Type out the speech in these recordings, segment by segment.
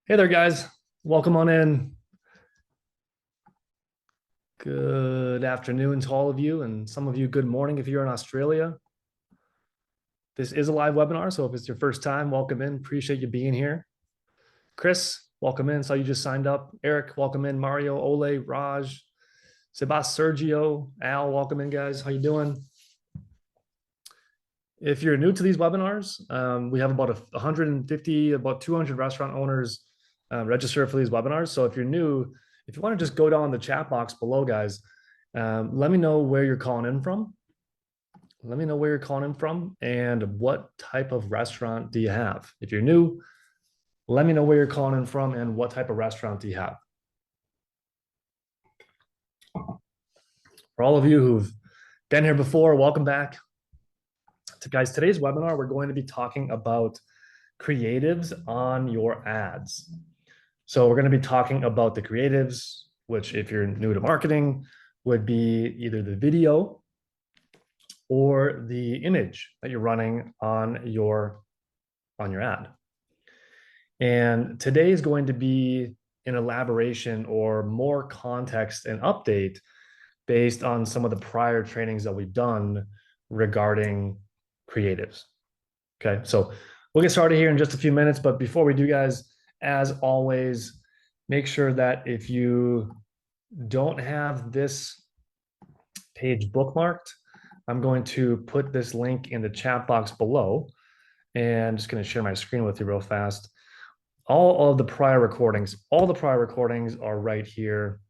Hey there, guys. Welcome on in. Good afternoon to all of you, and some of you, good morning if you're in Australia. This is a live webinar, so if it's your first time, welcome in. Appreciate you being here. Chris, welcome in. Saw you just signed up. Eric, welcome in. Mario, Ole, Raj, Sebas, Sergio, Al, welcome in, guys. How you doing? If you're new to these webinars, we have about 150, about 200 restaurant owners registered for these webinars. So if you're new, if you want to just go down the chat box below, guys, let me know where you're calling in from. Let me know where you're calling in from and what type of restaurant do you have. If you're new, let me know where you're calling in from and what type of restaurant do you have. For all of you who've been here before, welcome back. Guys, today's webinar, we're going to be talking about creatives on your ads. So we're going to be talking about the creatives, which if you're new to marketing, would be either the video or the image that you're running on your ad. And today is going to be an elaboration or more context and update based on some of the prior trainings that we've done regarding creatives. Okay, so we'll get started here in just a few minutes, but before we do, guys, as always, make sure that if you don't have this page bookmarked, I'm going to put this link in the chat box below, and I'm just going to share my screen with you real fast. All the prior recordings are right here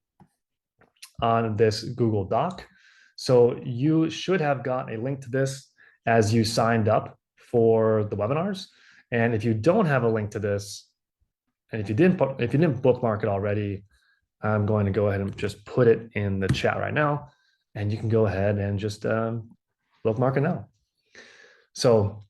on this Google Doc. So you should have gotten a link to this as you signed up for the webinars. And if you don't have a link to this, and if you didn't bookmark it already, I'm going to go ahead and just put it in the chat right now, and you can go ahead and just bookmark it now. So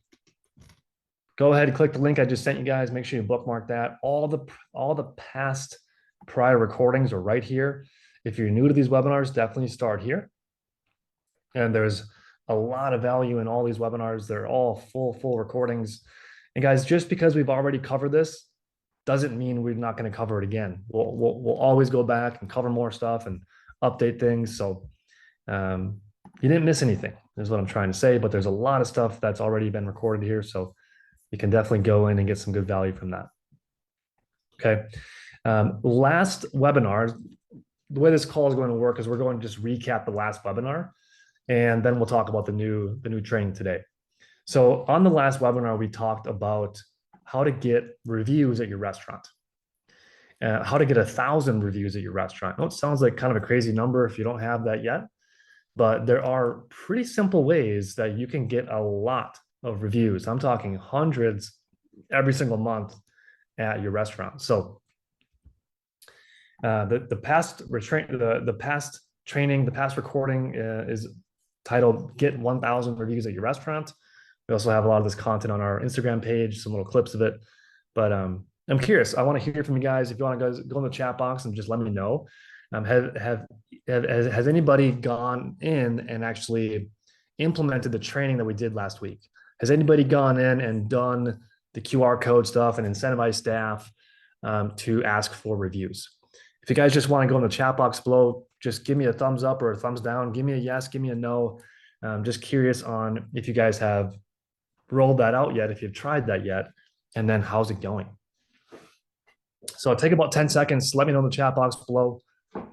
go ahead and click the link I just sent you guys. Make sure you bookmark that. All the past prior recordings are right here. If you're new to these webinars, definitely start here. And there's a lot of value in all these webinars. They're all full recordings. And guys, just because we've already covered this doesn't mean we're not going to cover it again. We'll always go back and cover more stuff and update things. So you didn't miss anything, is what I'm trying to say. But there's a lot of stuff that's already been recorded here. So you can definitely go in and get some good value from that. Okay. Last webinar, the way this call is going to work is we're going to just recap the last webinar, and then we'll talk about the new training today. So on the last webinar, we talked about how to get reviews at your restaurant, how to get 1,000 reviews at your restaurant. I know it sounds like kind of a crazy number if you don't have that yet, but there are pretty simple ways that you can get a lot of reviews. I'm talking hundreds every single month at your restaurant. So the past recording is titled "Get 1,000 Reviews at Your Restaurant." We also have a lot of this content on our Instagram page, some little clips of it. But I'm curious. I want to hear from you guys. If you want to go in the chat box and just let me know. Has anybody gone in and actually implemented the training that we did last week? Has anybody gone in and done the QR code stuff and incentivized staff to ask for reviews? If you guys just want to go in the chat box below, just give me a thumbs up or a thumbs down. Give me a yes, give me a no. I'm just curious on if you guys have rolled that out yet, if you've tried that yet, and then how's it going? So I'll take about 10 seconds. Let me know in the chat box below, and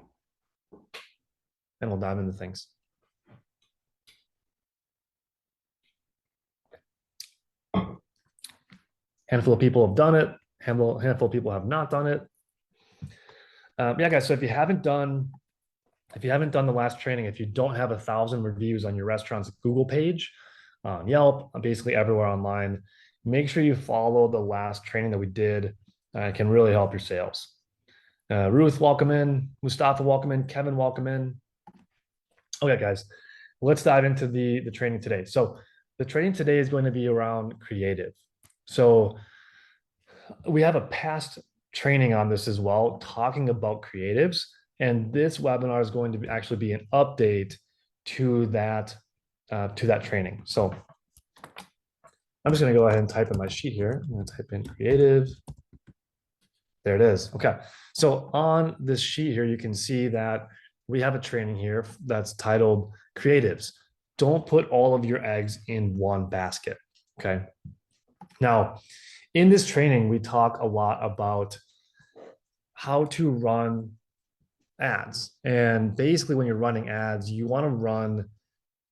we'll dive into things. Handful of people have done it. Handful of people have not done it. Yeah, guys. So if you haven't done the last training, if you don't have 1,000 reviews on your restaurant's Google page, on Yelp, basically everywhere online, make sure you follow the last training that we did. It can really help your sales. Ruth, welcome in. Mustafa, welcome in. Kevin, welcome in. Okay, guys, let's dive into the training today. So the training today is going to be around creative. So we have a past training on this as well, talking about creatives. And this webinar is going to actually be an update to that training. So I'm just going to go ahead and type in my sheet here. I'm going to type in creative. There it is. Okay. So on this sheet here, you can see that we have a training here that's titled Creatives. Don't put all of your eggs in one basket. Okay. Now, in this training, we talk a lot about how to run ads. And basically, when you're running ads, you want to run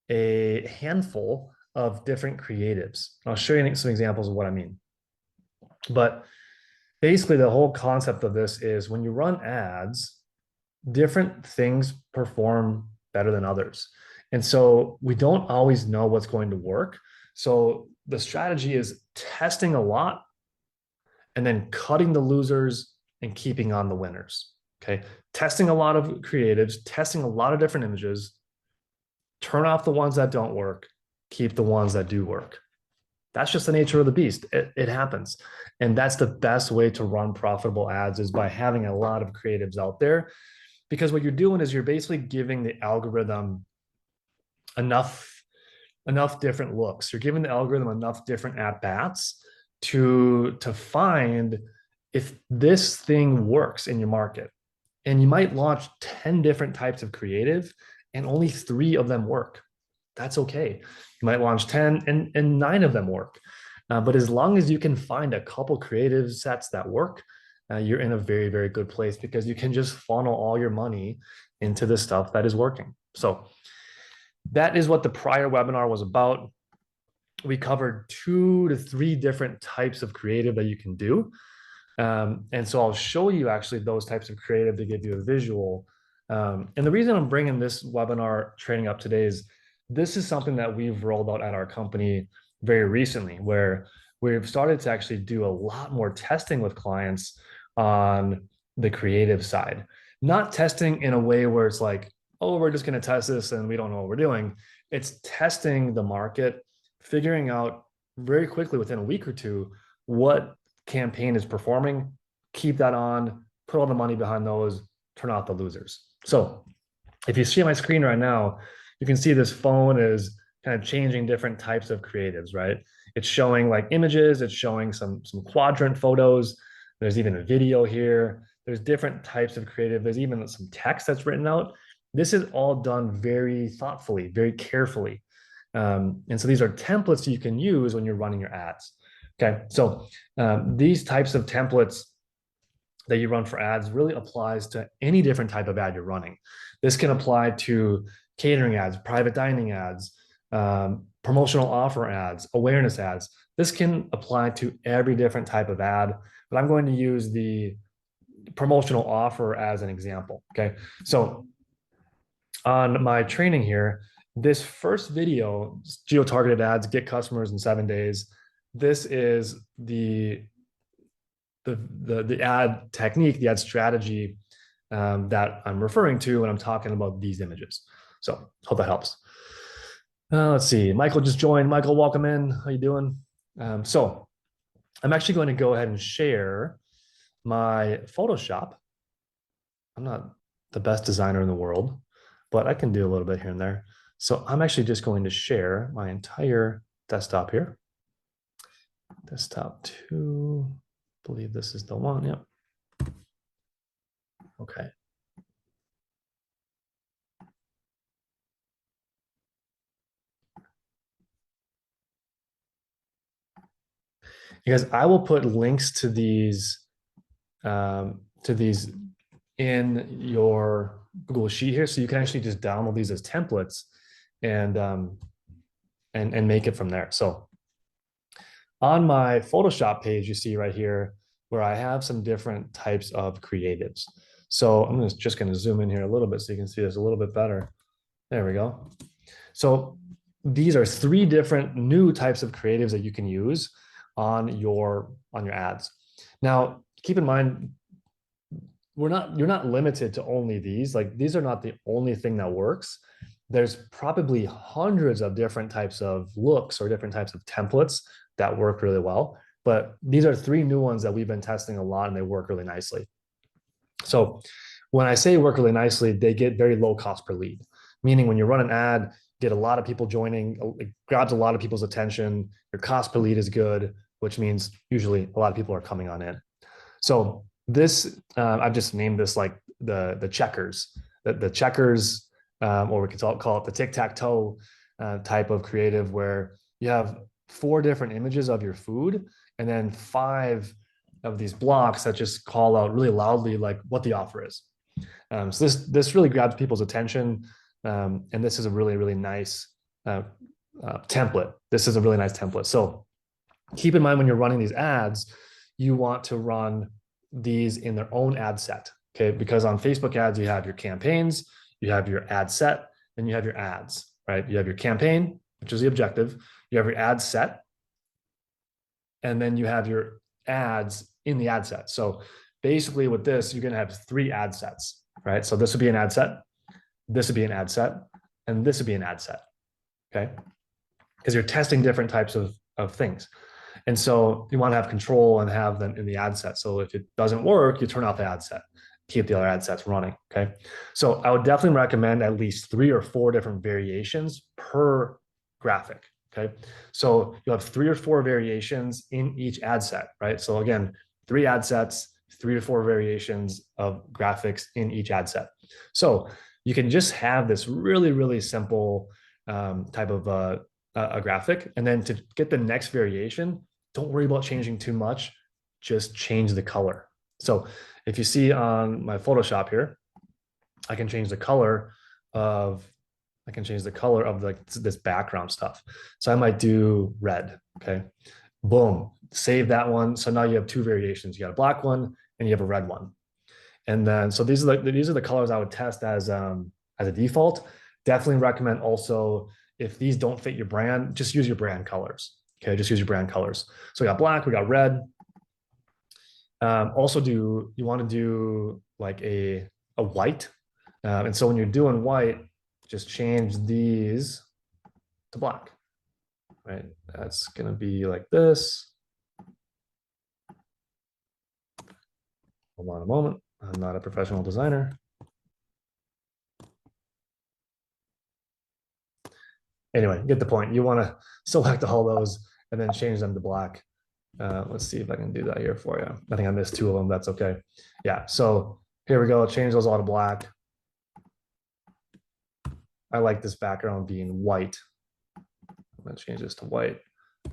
a handful of different creatives. I'll show you some examples of what I mean. But basically, the whole concept of this is when you run ads, different things perform better than others. And so we don't always know what's going to work. So the strategy is testing a lot and then cutting the losers and keeping on the winners. Okay. Testing a lot of creatives, testing a lot of different images, turn off the ones that don't work, keep the ones that do work. That's just the nature of the beast. It happens. And that's the best way to run profitable ads is by having a lot of creatives out there. Because what you're doing is you're basically giving the algorithm enough different looks. You're giving the algorithm enough different at bats to find if this thing works in your market. And you might launch 10 different types of creative and only 3 of them work. That's okay. You might launch 10 and 9 of them work. But as long as you can find a couple creative sets that work, you're in a very, very good place because you can just funnel all your money into the stuff that is working. So that is what the prior webinar was about. We covered 2 to 3 different types of creative that you can do. And so I'll show you actually those types of creative to give you a visual. And the reason I'm bringing this webinar training up today is this is something that we've rolled out at our company very recently, where we've started to actually do a lot more testing with clients on the creative side. Not testing in a way where it's like, oh, we're just going to test this and we don't know what we're doing. It's testing the market, figuring out very quickly within a week or two what campaign is performing, keep that on, put all the money behind those, turn off the losers. So if you see my screen right now, you can see this phone is kind of changing different types of creatives, right? It's showing like images, it's showing some quadrant photos. There's even a video here. There's different types of creative. There's even some text that's written out. This is all done very thoughtfully, very carefully. And so these are templates you can use when you're running your ads. Okay, so these types of templates that you run for ads really applies to any different type of ad you're running. This can apply to catering ads, private dining ads, promotional offer ads, awareness ads. This can apply to every different type of ad, but I'm going to use the promotional offer as an example. Okay, so on my training here, this first video, geo-targeted ads, get customers in 7 days. This is the ad technique, the ad strategy that I'm referring to when I'm talking about these images. So hope that helps. Let's see. Michael just joined. Michael, welcome in. How you doing? So I'm actually going to go ahead and share my Photoshop. I'm not the best designer in the world, but I can do a little bit here and there. So I'm actually just going to share my entire desktop here. Desktop 2, I believe this is the one. Yep. Okay. Because I will put links to these in your Google Sheet here, so you can actually just download these as templates and make it from there. So on my Photoshop page, you see right here where I have some different types of creatives. So I'm just going to zoom in here a little bit so you can see this a little bit better. There we go. So these are 3 different new types of creatives that you can use on your ads. Now, keep in mind, you're not limited to only these. Like, these are not the only thing that works. There's probably hundreds of different types of looks or different types of templates that work really well. But these are 3 new ones that we've been testing a lot and they work really nicely. So when I say work really nicely, they get very low cost per lead, meaning when you run an ad, get a lot of people joining, it grabs a lot of people's attention, your cost per lead is good, which means usually a lot of people are coming on in. So this, I've just named this like the checkers, the checkers, or we could call it the tic-tac-toe type of creative, where you have 4 different images of your food and then 5 of these blocks that just call out really loudly like what the offer is. So this really grabs people's attention, and this is a really nice template. This is a really nice template. So keep in mind when you're running these ads, you want to run these in their own ad set. Okay, because on Facebook ads you have your campaigns, you have your ad set, and you have your ads. Right? You have your campaign, which is the objective. You have your ad set, and then you have your ads in the ad set. So basically with this, you're going to have 3 ad sets, right? So this would be an ad set, this would be an ad set, and this would be an ad set, okay? Because you're testing different types of things. And so you want to have control and have them in the ad set. So if it doesn't work, you turn off the ad set, keep the other ad sets running, okay? So I would definitely recommend at least 3 or 4 different variations per graphic. Okay, so you'll have 3 or 4 variations in each ad set, right? So again, 3 ad sets, 3 to 4 variations of graphics in each ad set. So you can just have this really simple type of a graphic. And then to get the next variation, don't worry about changing too much, just change the color. So if you see on my Photoshop here, I can change the color of like this background stuff. So I might do red, okay? Boom, save that one. So now you have 2 variations. You got a black one and you have a red one. And then, so these are the colors I would test as a default. Definitely recommend also, if these don't fit your brand, just use your brand colors. Okay, just use your brand colors. So we got black, we got red. Also you want to do like a white. And so when you're doing white, just change these to black, right? That's gonna be like this. Hold on a moment. I'm not a professional designer. Anyway, get the point. You wanna select all those and then change them to black. Let's see if I can do that here for you. I think I missed 2 of them, that's okay. Yeah, so here we go, change those all to black. I like this background being white. I'm gonna change this to white.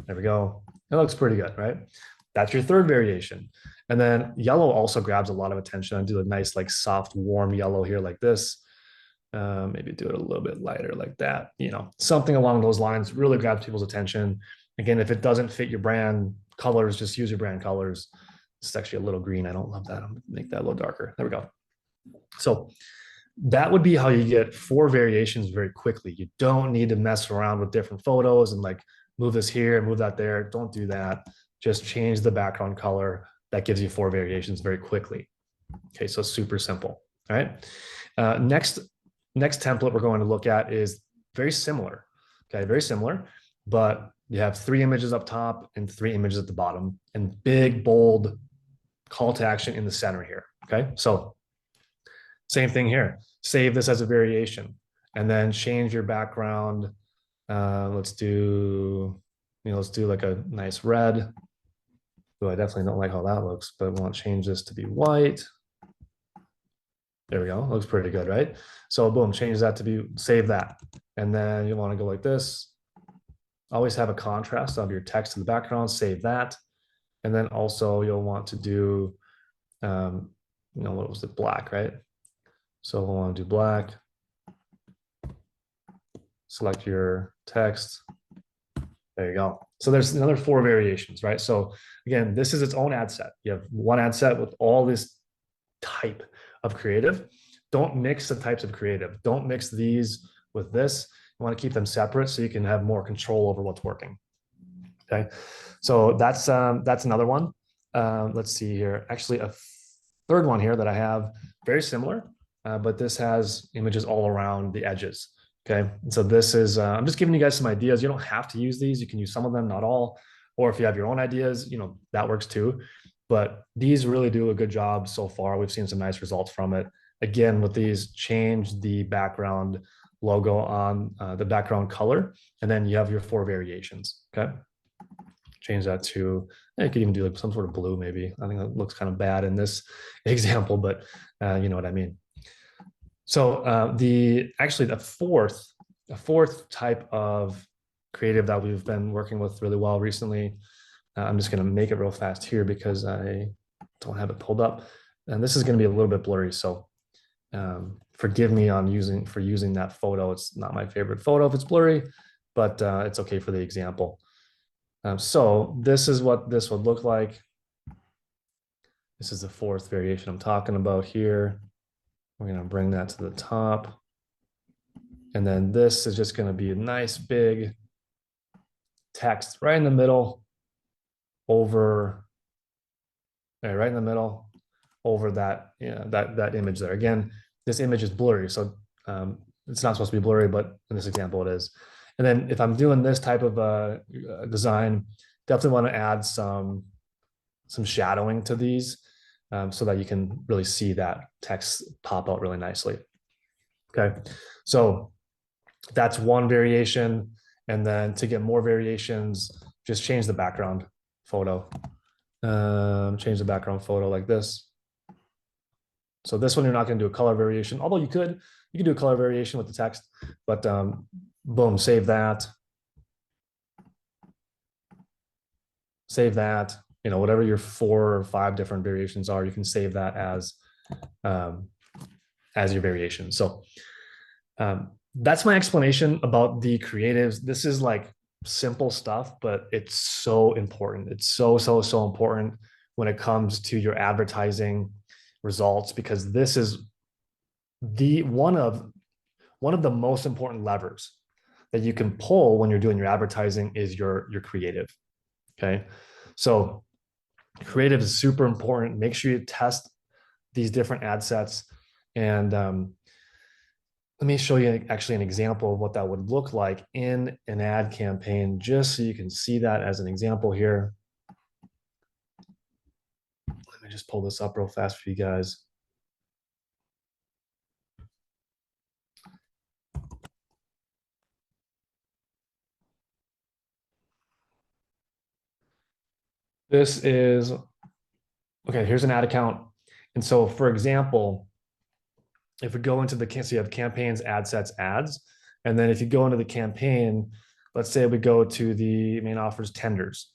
There we go. It looks pretty good, right? That's your 3rd variation. And then yellow also grabs a lot of attention. I do a nice like soft, warm yellow here like this. Maybe do it a little bit lighter like that. You know, something along those lines really grabs people's attention. Again, if it doesn't fit your brand colors, just use your brand colors. It's actually a little green. I don't love that. I'm gonna make that a little darker. There we go. So that would be how you get 4 variations very quickly. You don't need to mess around with different photos and like move this here, move that there. Don't do that. Just change the background color. That gives you 4 variations very quickly. Okay, so super simple. All right. Next template we're going to look at is very similar. Okay, very similar, but you have 3 images up top and 3 images at the bottom, and big, bold call to action in the center here. Okay, so same thing here. Save this as a variation, and then change your background. Let's do like a nice red. Oh, I definitely don't like how that looks, but we want to change this to be white. There we go. Looks pretty good, right? So boom, change that to be, save that. And then you want to go like this. Always have a contrast of your text in the background, save that. And then also you'll want to do, what was it, black, right? So we'll want to do black. Select your text. There you go. So there's another 4 variations, right? So again, this is its own ad set. You have one ad set with all this type of creative. Don't mix the types of creative. Don't mix these with this. You want to keep them separate so you can have more control over what's working. Okay, so that's another one. Let's see here. Actually, a 3rd one here that I have, very similar, but this has images all around the edges. Okay, and so this is, I'm just giving you guys some ideas. You don't have to use these. You can use some of them, not all. Or if you have your own ideas, that works too. But these really do a good job so far. We've seen some nice results from it. Again, with these, change the background logo on the background color, and then you have your 4 variations, okay? change that to, you could even do like some sort of blue maybe. I think that looks kind of bad in this example, but you know what I mean. So actually a fourth type of creative that we've been working with really well recently. I'm just going to make it real fast here because I don't have it pulled up, and this is going to be a little bit blurry. So forgive me on using that photo. It's not my favorite photo if it's blurry, but it's okay for the example. So this is what this would look like. This is the fourth variation I'm talking about here. We're going to bring that to the top. And then this is just going to be a nice big text right in the middle over, right in the middle over that, that image there. Again, this image is blurry, so it's not supposed to be blurry, but in this example it is. And then if I'm doing this type of design, definitely want to add some shadowing to these so that you can really see that text pop out really nicely. Okay, so that's one variation. And then to get more variations, just change the background photo. Change the background photo like this. So this one, you're not going to do a color variation, although you could do a color variation with the text, but boom, save that. Save that, whatever your 4 or 5 different variations are, you can save that as your variation. So that's my explanation about the creatives. This is like simple stuff, but it's so important. It's so important when it comes to your advertising results, because this is the one of the most important levers that you can pull when you're doing your advertising is your creative. Okay, so creative is super important. Make sure you test these different ad sets, and let me show you actually an example of what that would look like in an ad campaign, just so you can see that as an example here. Let me just pull this up real fast for you guys. This is, okay, here's an ad account. And so for example, if we go into so you have campaigns, ad sets, ads. And then if you go into the campaign, let's say we go to the main offers tenders.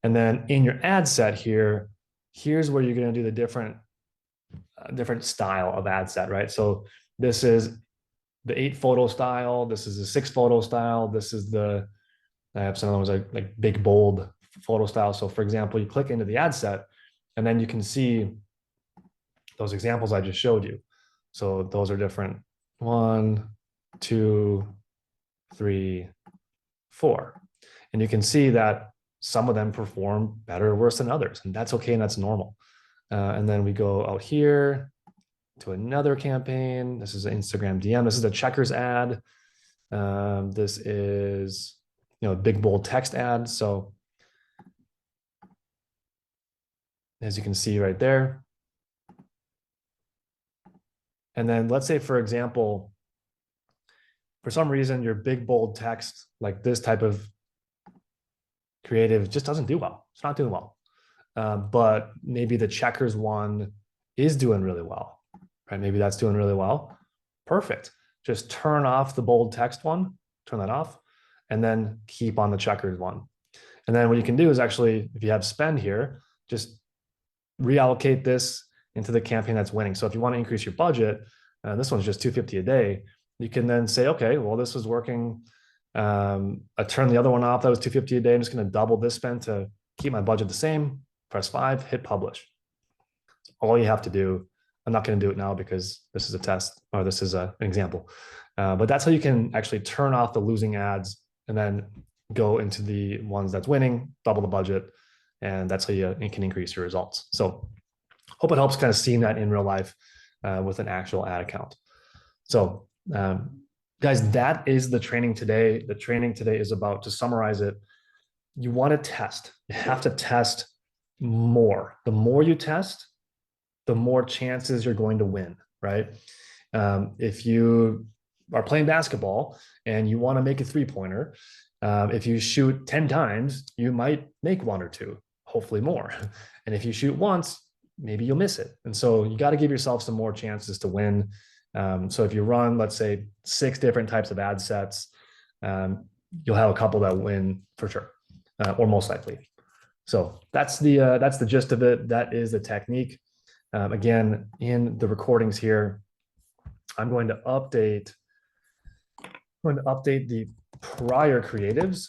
And then in your ad set here, here's where you're going to do the different style of ad set, right? So this is the 8 photo style. This is the 6 photo style. This is I have some of those like big, bold photo style. So for example, you click into the ad set and then you can see those examples I just showed you. So those are different. 1, 2, 3, 4. And you can see that some of them perform better or worse than others, and that's okay and that's normal. And then we go out here to another campaign. This is an Instagram DM. This is a Checkers ad. This is a big bold text ad. So as you can see right there. And then let's say, for example, for some reason, your big bold text, like this type of creative, just doesn't do well. It's not doing well. But maybe the Checkers one is doing really well, right? Maybe that's doing really well. Perfect. Just turn off the bold text one, turn that off, and then keep on the Checkers one. And then what you can do is actually, if you have spend here, just reallocate this into the campaign that's winning. So if you want to increase your budget, this one's just $250 a day. You can then say, okay, well, this was working. I turned the other one off. That was $250 a day. I'm just going to double this spend to keep my budget the same. Press 5, hit publish. That's all you have to do. I'm not going to do it now because this is a test, or this is an example. But that's how you can actually turn off the losing ads and then go into the ones that's winning, double the budget. And that's how you can increase your results. So hope it helps kind of seeing that in real life with an actual ad account. So guys, that is the training today. The training today is about, to summarize it, you want to test. You have to test more. The more you test, the more chances you're going to win, right? If you are playing basketball and you want to make a 3-pointer, If you shoot 10 times, you might make one or two, hopefully more. And if you shoot once, maybe you'll miss it. And so you got to give yourself some more chances to win. So if you run, let's say, 6 different types of ad sets, you'll have a couple that win for sure, or most likely. So that's the gist of it. That is the technique. Again, in the recordings here, I'm going to update the prior creatives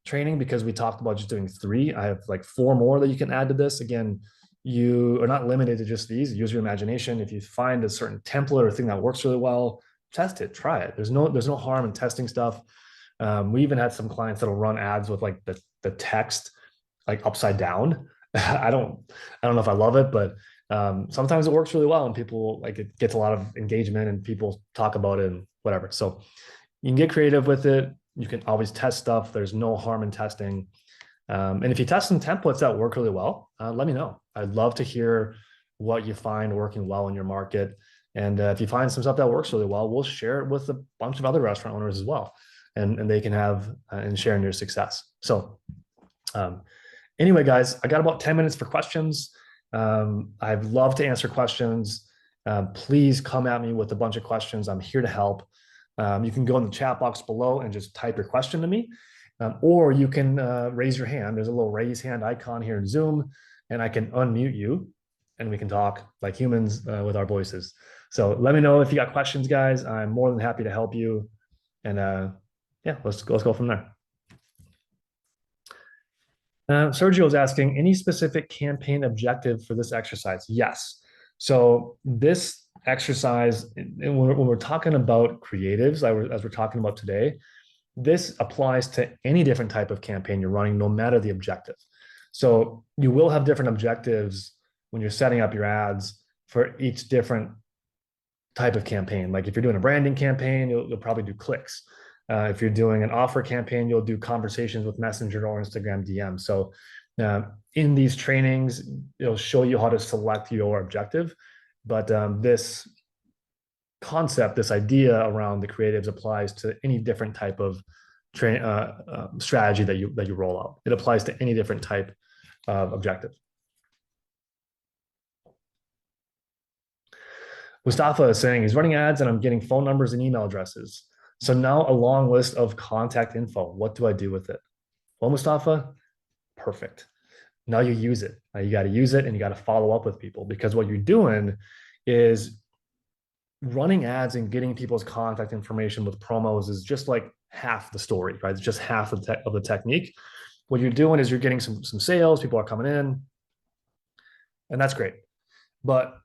training because we talked about just doing 3. I have like 4 more that you can add to this. Again, you are not limited to just these. Use your imagination. If you find a certain template or thing that works really well, test it, try it. There's no harm in testing stuff. We even had some clients that'll run ads with like the text like upside down. I don't know if I love it, but sometimes it works really well and people like it gets a lot of engagement and people talk about it and whatever. So you can get creative with it. You can always test stuff. There's no harm in testing. And if you test some templates that work really well, let me know. I'd love to hear what you find working well in your market. And if you find some stuff that works really well, we'll share it with a bunch of other restaurant owners as well. And they can have and share in your success. So anyway, guys, I got about 10 minutes for questions. I'd love to answer questions. Please come at me with a bunch of questions. I'm here to help. You can go in the chat box below and just type your question to me. Or you can raise your hand. There's a little raise hand icon here in Zoom, and I can unmute you and we can talk like humans with our voices. So let me know if you got questions, guys. I'm more than happy to help you. And yeah, let's go from there. Sergio is asking, any specific campaign objective for this exercise? Yes. So this exercise, when we're talking about creatives, as we're talking about today, this applies to any different type of campaign you're running, no matter the objective. So you will have different objectives when you're setting up your ads for each different type of campaign. Like if you're doing a branding campaign, you'll probably do clicks. If you're doing an offer campaign, you'll do conversations with Messenger or Instagram DM. So in these trainings, it'll show you how to select your objective. But this concept, this idea around the creatives applies to any different type of strategy that you roll out. It applies to any different type of objective. Mustafa is saying he's running ads and I'm getting phone numbers and email addresses. So now a long list of contact info. What do I do with it? Well, Mustafa, perfect. Now you use it. Now you got to use it and you got to follow up with people because what you're doing is running ads and getting people's contact information with promos is just like half the story, right? It's just half of the technique. What you're doing is you're getting some sales, people are coming in, and that's great. But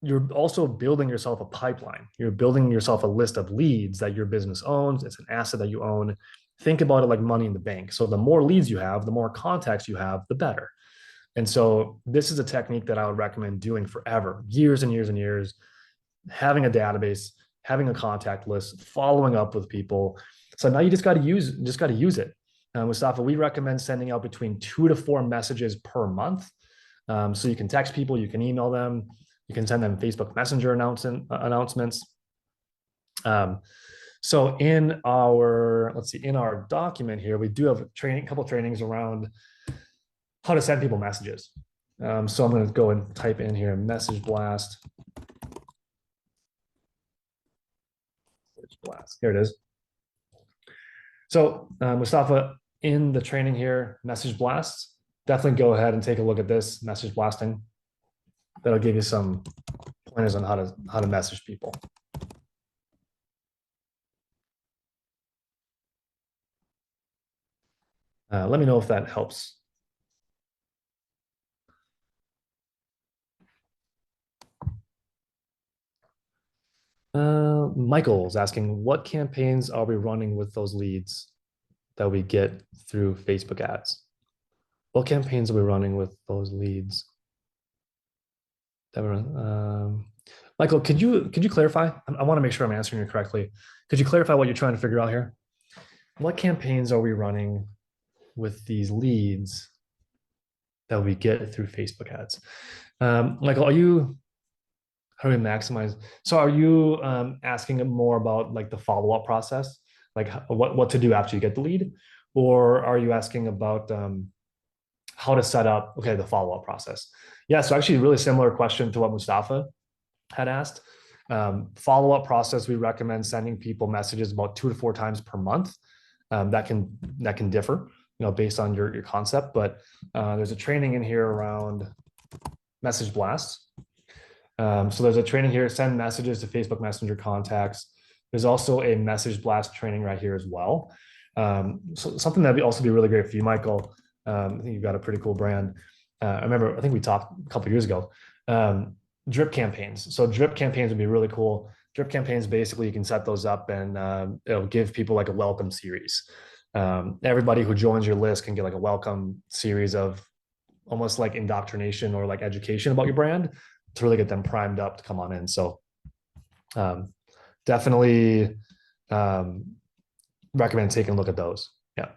you're also building yourself a pipeline. You're building yourself a list of leads that your business owns. It's an asset that you own. Think about it like money in the bank. So the more leads you have, the more contacts you have, the better. And so this is a technique that I would recommend doing forever, years and years and years, having a database, having a contact list, following up with people. So now you just got to use it. Mustafa, we recommend sending out between 2 to 4 messages per month. So you can text people, you can email them, you can send them Facebook Messenger announcements. So in our document here, we do have a couple trainings around how to send people messages. So I'm going to go and type in here, message blast. Here it is. So Mustafa, in the training here, message blasts, definitely go ahead and take a look at this message blasting. That'll give you some pointers on how to message people. Let me know if that helps. Michael's asking, what campaigns are we running with those leads that we get through Facebook ads? What campaigns are we running with those leads? Michael, could you clarify? I want to make sure I'm answering you correctly. Could you clarify what you're trying to figure out here? What campaigns are we running with these leads that we get through Facebook ads? Michael, how do we maximize? So are you asking more about like the follow-up process? like what to do after you get the lead, or are you asking about how to set up, okay, the follow-up process? Yeah, so actually a really similar question to what Mustafa had asked. Follow-up process, we recommend sending people messages about 2 to 4 times per month. That can differ, based on your concept, but there's a training in here around message blasts. So there's a training here, send messages to Facebook Messenger contacts. There's also a message blast training right here as well. So something that'd also be really great for you, Michael. I think you've got a pretty cool brand. I think we talked a couple of years ago. Drip campaigns. So drip campaigns would be really cool. Drip campaigns, basically, you can set those up and it'll give people like a welcome series. Everybody who joins your list can get like a welcome series of almost like indoctrination or like education about your brand to really get them primed up to come on in. So definitely recommend taking a look at those. Yeah.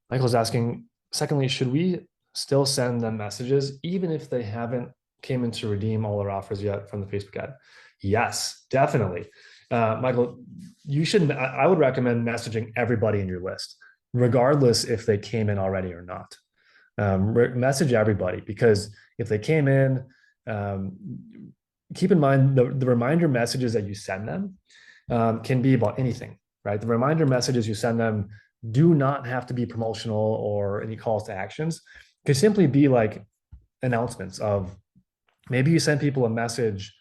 Michael's asking, secondly, should we still send them messages even if they haven't came in to redeem all their offers yet from the Facebook ad? Yes, definitely. Michael, I would recommend messaging everybody in your list, regardless if they came in already or not. Message everybody, because if they came in, keep in mind the reminder messages that you send them can be about anything, right? The reminder messages you send them do not have to be promotional or any calls to actions. It could simply be like announcements of, maybe you send people a message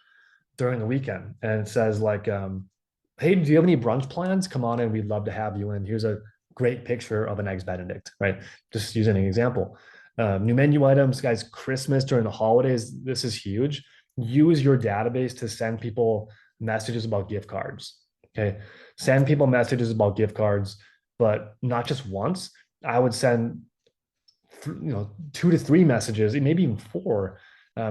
during the weekend and it says like, hey, do you have any brunch plans? Come on in, we'd love to have you in. Here's a great picture of an eggs Benedict, right? Just using an example. New menu items, guys, Christmas during the holidays, this is huge. Use your database to send people messages about gift cards. Okay. Send people messages about gift cards, but not just once. I would send 2 to 3 messages, maybe even 4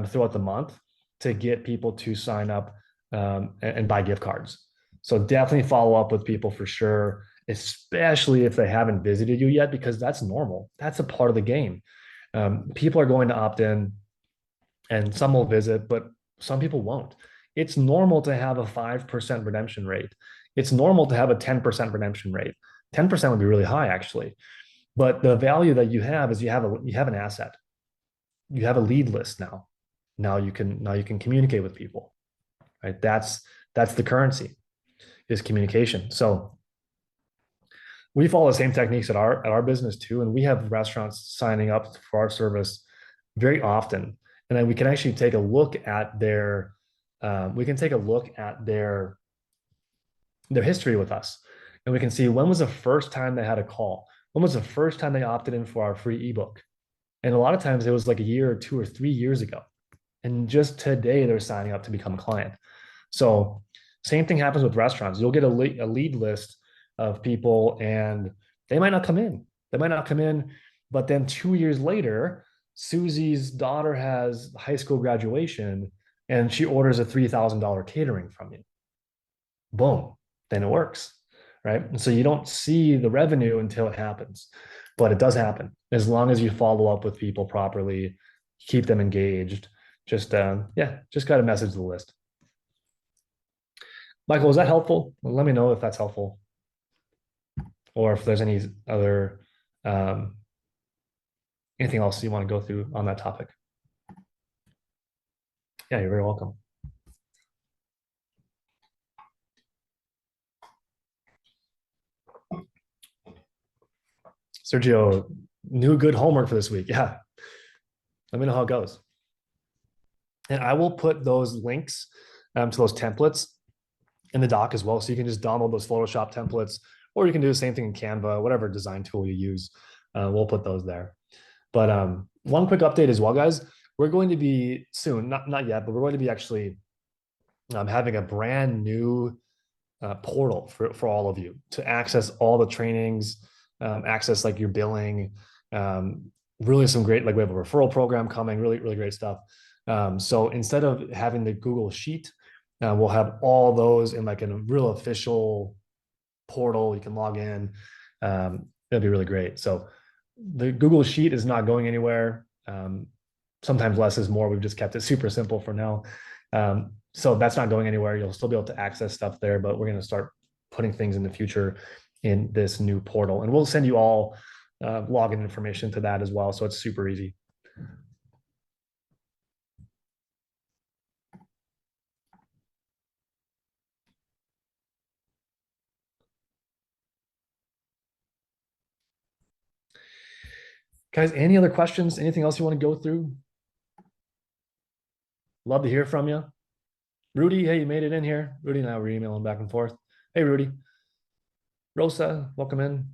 throughout the month to get people to sign up and buy gift cards. So definitely follow up with people for sure, especially if they haven't visited you yet, because that's normal. That's a part of the game. People are going to opt in and some will visit, but some people won't. It's normal to have a 5% redemption rate. It's normal to have a 10% redemption rate. 10% would be really high, actually. But the value that you have is you have an asset. You have a lead list now. Now you can communicate with people, right? That's the currency, is communication. So we follow the same techniques at our business too, and we have restaurants signing up for our service very often, and then we can actually take a look at their history with us, and we can see when was the first time they had a call, when was the first time they opted in for our free ebook, and a lot of times it was like a year or 2 or 3 years ago, and just today they're signing up to become a client. So same thing happens with restaurants. You'll get a lead list of people and they might not come in. But then 2 years later, Susie's daughter has high school graduation and she orders a $3,000 catering from you. Boom, then it works, right? And so you don't see the revenue until it happens, but it does happen as long as you follow up with people properly, keep them engaged. Just got to message the list. Michael, is that helpful? Let me know if that's helpful, or if there's any other anything else you want to go through on that topic. Yeah, you're very welcome. Sergio, new good homework for this week. Yeah, let me know how it goes. And I will put those links to those templates in the doc as well. So you can just download those Photoshop templates, or you can do the same thing in Canva, whatever design tool you use. We'll put those there. But one quick update as well, guys. We're going to be soon, not yet, but we're going to be actually having a brand new portal for all of you to access all the trainings, access like your billing, really some great, like we have a referral program coming, really, really great stuff. So instead of having the Google Sheet, we'll have all those in like a real official portal. You can log in. It'll be really great. So the Google Sheet is not going anywhere. Sometimes less is more. We've just kept it super simple for now. So that's not going anywhere. You'll still be able to access stuff there, but we're going to start putting things in the future in this new portal. And we'll send you all login information to that as well. So it's super easy. Guys, any other questions? Anything else you want to go through? Love to hear from you. Rudy, hey, you made it in here. Rudy and I were emailing back and forth. Hey, Rudy. Rosa, welcome in.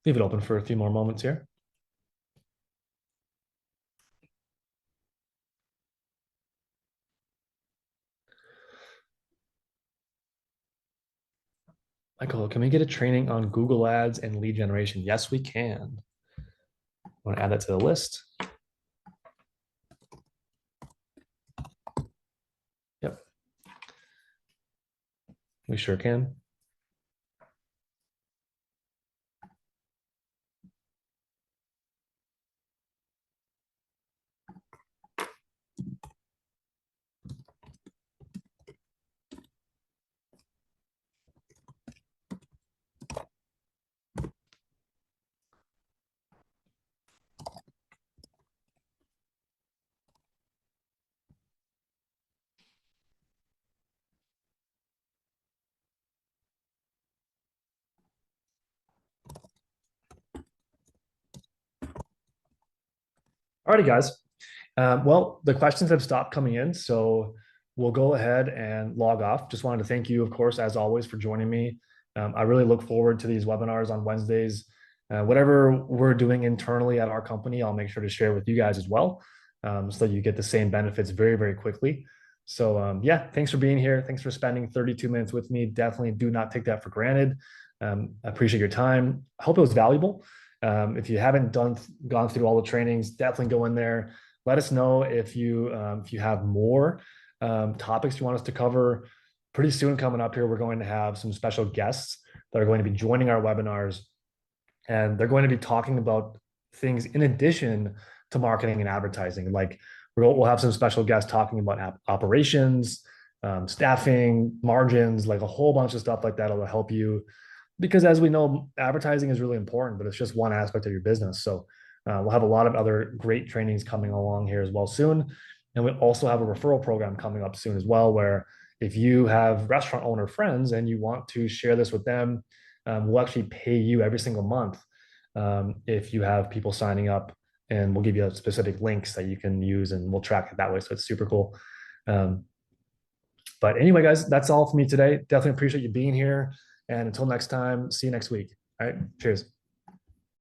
Leave it open for a few more moments here. Michael, can we get a training on Google Ads and lead generation? Yes, we can. I want to add that to the list. Yep. We sure can. Alrighty, guys. Well, the questions have stopped coming in, so we'll go ahead and log off. Just wanted to thank you, of course, as always, for joining me. I really look forward to these webinars on Wednesdays. Whatever we're doing internally at our company, I'll make sure to share with you guys as well, so that you get the same benefits very, very quickly. So yeah, thanks for being here. Thanks for spending 32 minutes with me. Definitely do not take that for granted. I appreciate your time. I hope it was valuable. If you haven't gone through all the trainings, definitely go in there. Let us know if you have more topics you want us to cover. Pretty soon coming up here, we're going to have some special guests that are going to be joining our webinars, and they're going to be talking about things in addition to marketing and advertising. Like we'll have some special guests talking about operations, staffing, margins, like a whole bunch of stuff like that will help you, because as we know, advertising is really important, but it's just one aspect of your business. So we'll have a lot of other great trainings coming along here as well soon. And we also have a referral program coming up soon as well, where if you have restaurant owner friends and you want to share this with them, we'll actually pay you every single month if you have people signing up, and we'll give you specific links that you can use, and we'll track it that way. So it's super cool. But anyway, guys, that's all for me today. Definitely appreciate you being here. And until next time, see you next week. All right. Cheers.